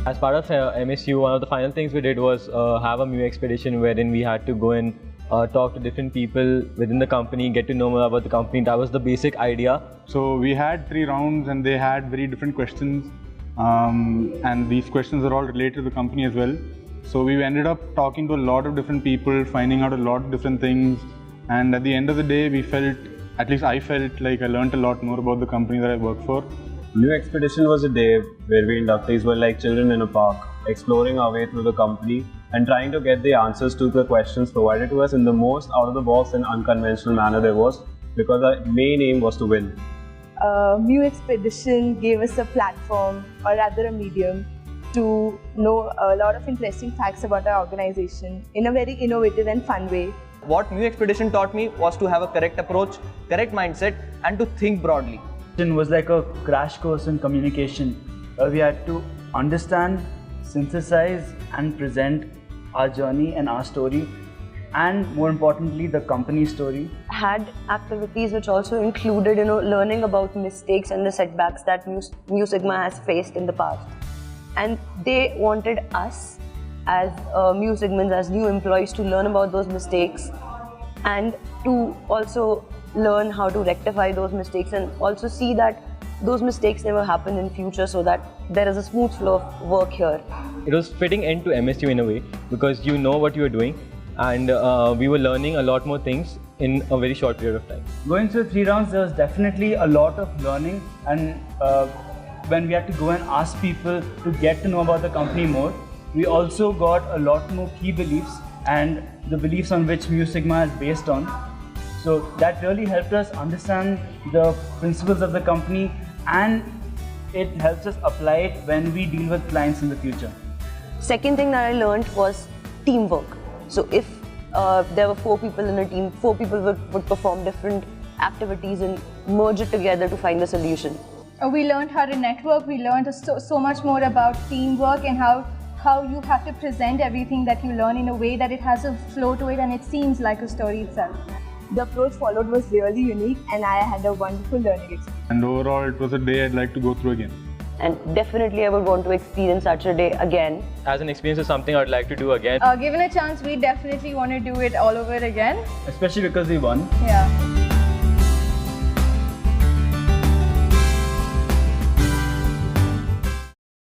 As part of MSU, one of the final things we did was have a MU expedition wherein we had to go and talk to different people within the company, get to know more about the company. That was the basic idea. So we had 3 rounds and they had very different questions, and these questions are all related to the company as well. So we ended up talking to a lot of different people, finding out a lot of different things, and at the end of the day we felt, at least I felt like I learned a lot more about the company that I work for. MU Expedition was a day where we inductees were like children in a park, exploring our way through the company and trying to get the answers to the questions provided to us in the most out-of-the-box and unconventional manner there was, because our main aim was to win. MU Expedition gave us a platform, or rather a medium, to know a lot of interesting facts about our organization in a very innovative and fun way. What MU Expedition taught me was to have a correct approach, correct mindset, and to think broadly. It was like a crash course in communication. We had to understand, synthesize and present our journey and our story, and more importantly the company story. Had activities which also included learning about mistakes and the setbacks that Mu Sigma has faced in the past. And they wanted us as Mu Sigmans, as new employees, to learn about those mistakes and to also learn how to rectify those mistakes, and also see that those mistakes never happen in future, so that there is a smooth flow of work here. It was fitting into MSU in a way because you know what you are doing, and we were learning a lot more things in a very short period of time. Going through 3 rounds, there was definitely a lot of learning, and when we had to go and ask people to get to know about the company more, we also got a lot more key beliefs and the beliefs on which Mu Sigma is based on. So that really helped us understand the principles of the company, and it helps us apply it when we deal with clients in the future. Second thing that I learned was teamwork. So if there were 4 people in a team, 4 people would perform different activities and merge it together to find the solution. We learned how to network, we learned so much more about teamwork and how you have to present everything that you learn in a way that it has a flow to it and it seems like a story itself. The approach followed was really unique, and I had a wonderful learning experience. And overall it was a day I'd like to go through again. And definitely I would want to experience such a day again. As an experience, is something I'd like to do again. Given a chance, we definitely want to do it all over again. Especially because we won. Yeah.